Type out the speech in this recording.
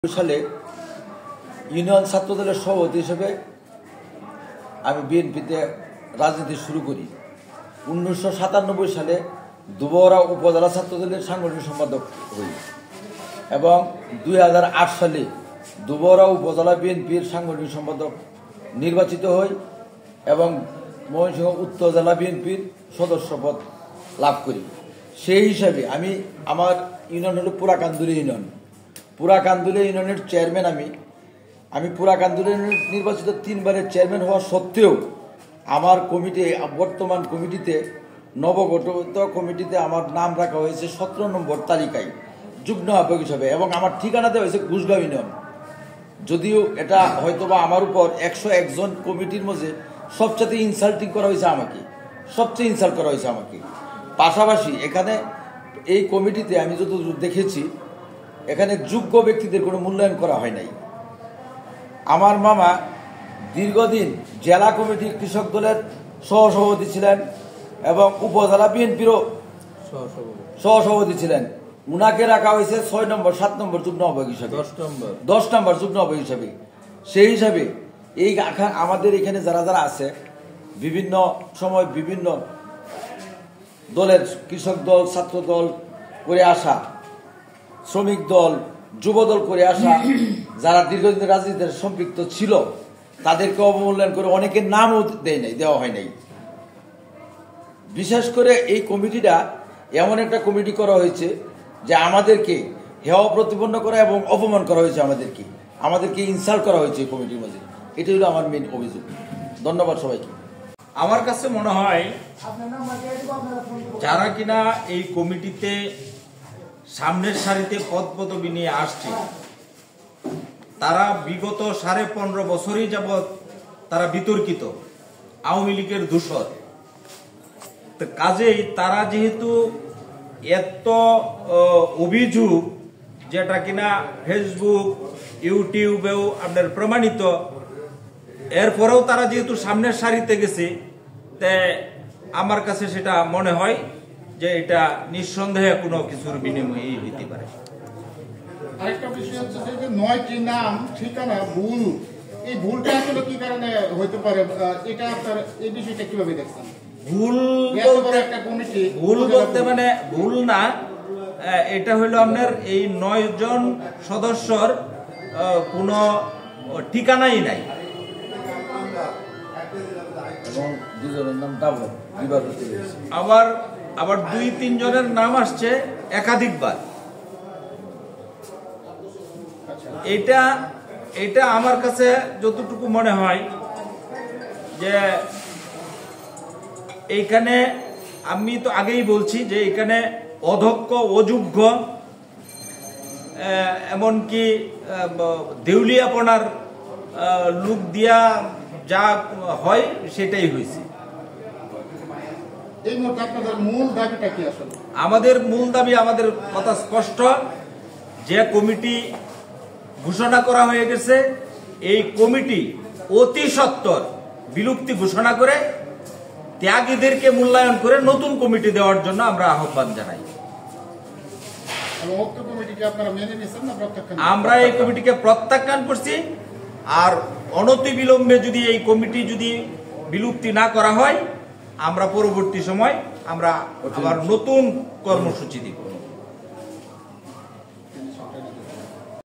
সালে ইউনিয়ন ছাত্র দলের সভাপতি হিসেবে আমি বিএনপিতে রাজনীতি শুরু করি। 1997 সালে দুবরা উপজেলা ছাত্র দলের সাংগঠনিক সম্পাদক হই এবং 2008 সালে দুবরা উপজেলা বিএনপির সাংগঠনিক সম্পাদক নির্বাচিত হই এবং ময়মনসিংহ উত্তর জেলা বিএনপির সদস্যপদ লাভ করি। সেই হিসাবে আমি আমার ইউনিয়ন হল পুরাকান্দুলি ইউনিয়ন। পুরাকান্দুলি ইউনিয়নের চেয়ারম্যান আমি পুরাকান্দুলি নির্বাচিত 3 বারের চেয়ারম্যান হওয়া সত্ত্বেও আমার কমিটি বর্তমান কমিটিতে নবগঠিত কমিটিতে আমার নাম রাখা হয়েছে 17 নম্বর তালিকায় যুগ্ম আহ্বায়ক হিসাবে এবং আমার ঠিকানাতে হয়েছে ঘুষগাঁও ইউনিয়ন। যদিও এটা হয়তোবা আমার উপর 101 জন কমিটির মধ্যে সবচেয়ে ইনসাল্টিং করা হয়েছে সবচেয়ে ইনসাল্ট করা হয়েছে আমাকে। পাশাপাশি এখানে এই কমিটিতে আমি যতদূর দেখেছি এখানে যোগ্য ব্যক্তিদের কোনো মূল্যায়ন করা হয় নাই। আমার মামা দীর্ঘদিন জেলা কমিটির কৃষক দলের সহসভাপতি ছিলেন এবং উপজেলা বিএনপিরও সহসভাপতি ছিলেন। উনাকে রাখা হয়েছে 6 নম্বর 7 নম্বর যুগ্ম আহ্বায়ক হিসাবে, 10 নম্বর যুগ্ম আহ্বায়ক হিসাবে। সেই হিসাবে এই আমাদের এখানে যারা যারা আছে বিভিন্ন সময় বিভিন্ন দলের কৃষক দল, ছাত্র দল করে আসা, শ্রমিক দল, যুব দল করে আসা যারা দীর্ঘদিন রাজনীতিতে সম্পৃক্ত ছিল তাদেরকে অবমূল্যায়ন করে অনেকের নামও দেওয়া হয় নাই। বিশেষ করে এই কমিটিটা এমন একটা কমিটি করা হয়েছে যে আমাদেরকে হেয় প্রতিপন্ন করা এবং অপমান করা হয়েছে, আমাদেরকে ইনসাল্ট করা হয়েছে এই কমিটির মধ্যে। এটাই হলো আমার মেইন অভিযোগ। ধন্যবাদ সবাইকে। আমার কাছে মনে হয় যারা কিনা এই কমিটিতে সামনের সারিতে পদ পদবি নিয়ে আসছে তারা বিগত 15.5 বছরই যাবৎ তারা বিতর্কিত আওয়ামী লীগের দূষর। তো কাজেই তারা যেহেতু এত অভিযোগ যেটা কিনা ফেসবুক ইউটিউবেও আপনার প্রমাণিত, এরপরেও তারা যেহেতু সামনের সারিতে গেছে, আমার কাছে সেটা মনে হয় যে এটা নিঃসন্দেহে কোনো কিছুর বিনিময়ে হইতে পারে। আরেকটা বিষয় হচ্ছে যে 9টি নাম ঠিকানা ভুল, এই ভুলটা আসলে কি কারণে হইতে পারে, এটা আপনার এই বিষয়টা কিভাবে দেখছেন? ভুল বলতে মানে ভুল না, এটা হলো আপনার এই 9 জন সদস্যর কোনো ঠিকানাই নাই এবং 2 জনের নাম ডাবল আবার 2-3 জনের নাম আসছে একাধিকবার। এটা আমার কাছে যতটুকু মনে হয় যে এইখানে আমি তো আগেই বলছি যে এখানে অদক্ষ অযোগ্য এমনকি দেউলিয়াপনার লুক দিয়া যা হয় সেটাই হয়েছে। আমাদের মূল দাবি, আমাদের কথা স্পষ্ট, যে কমিটি ঘোষণা করা হয়ে গেছে এই কমিটি অতি সত্বর বিলুপ্তি ঘোষণা করে ত্যাগীদেরকে মূল্যায়ন করে নতুন কমিটি দেওয়ার জন্য আমরা আহ্বান জানাই। আমরা এই কমিটিকে প্রত্যাখ্যান করছি। আর অনতিবিলম্বে যদি এই কমিটি যদি বিলুপ্তি না করা হয় আমরা পরবর্তী সময় আমরা আবার নতুন কর্মসূচি দিব।